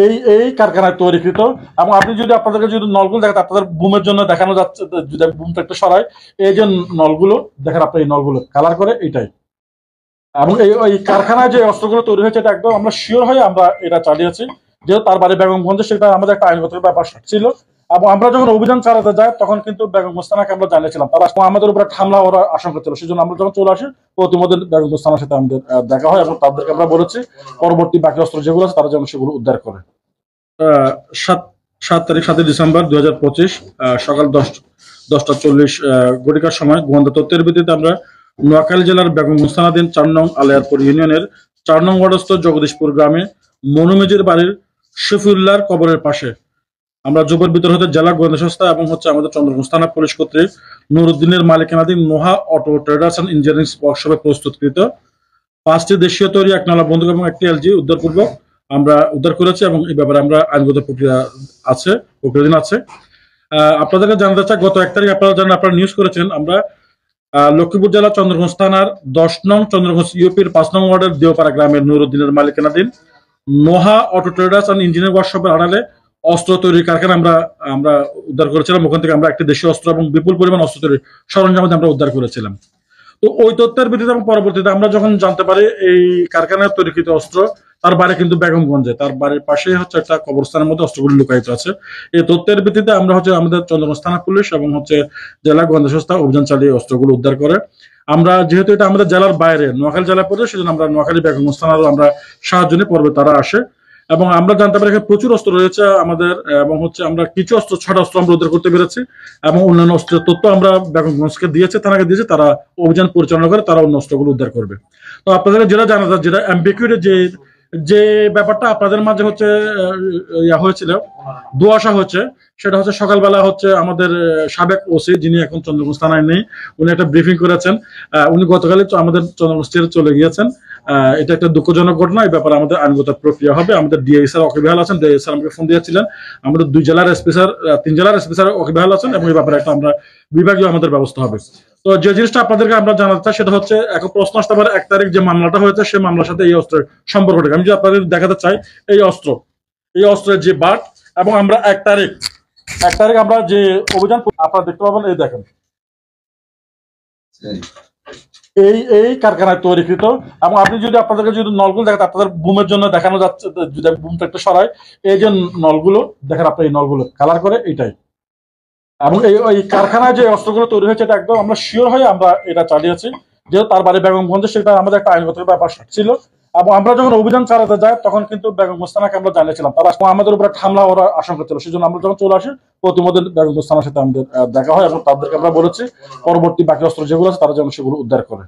এই এই কারখানায় তৈরিকৃত। এবং আপনি যদি আপনাদেরকে যদি নলগুলো দেখেন, আপনাদের বুমের জন্য দেখানো যাচ্ছে, যদি বুমটা একটু সরাই, এই যে নলগুলো দেখেন, আপনার এই নলগুলো কালার করে এইটাই। এবং এই কারখানায় যে অস্ত্রগুলো তৈরি হয়েছে, এটা একদম আমরা শিওর হয়ে আমরা এটা চালিয়েছি, যেহেতু তার বাড়ি বেগমগঞ্জে, সেটা আমাদের একটা আইনগত ব্যাপার ছিল। এবং আমরা যখন অভিযান চালাতে যাই, তখন কিন্তু বেগম মোস্তানাকে আমরা জানিয়েছিলাম, তারা আমাদের উপরে হামলা ওরা আশঙ্কা ছিল। সেজন্য আমরা যখন চলে আসি, প্রতিমধ্যে বেগম মোস্তানার সাথে আমাদের দেখা হয়, এবং তাদেরকে আমরা বলেছি পরবর্তী বাকি অস্ত্র যেগুলো আছে তারা যেন সেগুলো উদ্ধার করে। 7 ডিসেম্বর 2025 সকাল 10টা 40 ঘটিকার সময় গোয়েন্দা তথ্যের ভিত্তিতে আমরা নোয়াখালী জেলার বেগম মোস্তানাধীন 4 নং আলিয়ারপুর ইউনিয়নের 4 নং ওয়ার্ডস্থ জগদীশপুর গ্রামে মনুমেজির বাড়ির শফিউল্লাহর কবরের পাশে আমরা জুপের ভিতর হতে জেলা গোয়েন্দা সংস্থা এবং আমাদের চন্দ্রগঞ্জ থানা পুলিশ কর্তৃক নুরুদ্দিনের মালিকানাধীন Noha auto traders and engineering ওয়ার্কশপে প্রস্তুতকৃত 5টি দেশীয় তৈরি 1 নালা বন্দুক এবং 1টি এলজি উদ্ধারপূর্বক আমরা উদ্ধার করেছি, এবং এই ব্যাপারে আমরা আইনগত প্রক্রিয়াধীন আছে। আপনাদেরকে জানাতে চাই, গত 1 তারিখ আপনারা জানেন, আপনারা নিউজ করেছেন, আমরা লক্ষ্মীপুর জেলা চন্দ্রগঞ্জ থানার 10 নং চন্দ্রগঞ্জ ইউপির 5 নং ওয়ার্ডের দেওপাড়া গ্রামের নুরুদ্দিনের মালিকানাধীন Noha auto traders and engineering ওয়ার্কশপের আড়ালে অস্ত্র তৈরির কারখানা আমরা উদ্ধার করেছিলাম। ওখান থেকে আমরা একটি দেশীয় অস্ত্র এবং বিপুল পরিমাণ অস্ত্র তৈরির সরঞ্জাম আমরা উদ্ধার করেছিলাম। তো ওই তথ্যের ভিত্তিতে এবং পরবর্তীতে আমরা যখন জানতে পারি এই কারখানায় তৈরিকৃত অস্ত্র তার বাড়ি কিন্তু বেগমগঞ্জে, তার বাড়ির পাশে একটা কবরস্থানের মধ্যে অস্ত্রগুলি লুকায়িত আছে। এই তথ্যের ভিত্তিতে আমরা আমাদের চন্দ্রগঞ্জ থানা পুলিশ এবং জেলা গোয়েন্দা সংস্থা অভিযান চালিয়ে অস্ত্রগুলো উদ্ধার করে। আমরা যেহেতু এটা আমাদের জেলার বাইরে নোয়াখালী জেলায় পড়ে, সেজন্য আমরা নোয়াখালী বেগমগঞ্জ থানারও আমরা সাহায্য নিয়ে পর্বে তারা আসে, এবং আমরা জানতে পারি এখানে প্রচুর অস্ত্র রয়েছে আমাদের, এবং আমরা কিছু অস্ত্র 6টা অস্ত্র আমরা উদ্ধার করতে পেরেছি, এবং অন্যান্য অস্ত্রের তথ্য আমরা বেগমগঞ্জকে দিয়েছে, থানাকে দিয়েছে, তারা অভিযান পরিচালনা করে তারা অন্য অস্ত্রগুলো উদ্ধার করবে। তো আপনাদের যেটা জানা যায়, যেটা অ্যাম্বিগুইটি যে ব্যাপারটা আপনাদের মাঝে হয়েছিল, দুয়াশা হচ্ছে, সেটা সকালবেলা আমাদের সাবেক ওসি, যিনি এখন চন্দ্রগঞ্জ থানায় নেই, উনি একটা ব্রিফিং করেছেন। উনি গতকালই আমাদের চন্দ্রগঞ্জ ছেড়ে চলে গিয়েছেন। এটা একটা দুঃখজনক ঘটনা। এই ব্যাপারে আমাদের আইনগত প্রক্রিয়া হবে। আমাদের ডিআই স্যার ওয়াকিবহাল আছেন, ডিআই স্যার আমাকে ফোন দিয়েছিলেন। আমাদের 2 জেলার এসপি স্যার, 3 জেলার এসপি স্যার ওয়াকিবহাল আছেন, এবং এই ব্যাপারে একটা আমরা বিভাগীয় আমাদের ব্যবস্থা হবে। তো যে জিনিসটা আপনাদেরকে আমরা জানাতে চাই, সেটা এখন প্রশ্ন আসতে পারে 1 তারিখ যে মামলাটা হয়েছে, সেই মামলার সাথে এই অস্ত্রের সম্পর্কটা আমি যদি আপনাদের দেখাতে চাই, এই অস্ত্রের যে বাট, এবং আমরা 1 তারিখ আমরা যে অভিযান আপনারা দেখতে পাবেন, এই দেখেন, এই কারখানায় তৈরিকৃত। এবং আপনি যদি আপনাদেরকে যদি নলগুলো দেখেন, আপনাদের বুমের জন্য দেখানো যাচ্ছে, যদি বুমটা একটু সরাই, এই যে নলগুলো দেখেন, আপনার এই নলগুলো কালার করে এইটাই। এবং এই কারখানায় যে অস্ত্রগুলো তৈরি হয়েছে, এটা একদম আমরা শিওর হয়ে আমরা এটা চালিয়েছি, যেহেতু তার বাড়ি বেগমগঞ্জে, সেটা আমাদের একটা আইনগত ব্যাপার ছিল। এবং আমরা যখন অভিযান চালাতে যাই, তখন কিন্তু বেগম মোস্তানাকে আমরা জানিয়েছিলাম, তারা আমাদের উপরে হামলা ওরা আশঙ্কা ছিল। সেজন্য আমরা যখন চলে আসি, প্রতিমধ্যে বেগম মোস্তানার সাথে আমাদের দেখা হয়, এবং তাদেরকে আমরা বলেছি পরবর্তী বাকি অস্ত্র যেগুলো আছে তারা যেন সেগুলো উদ্ধার করে।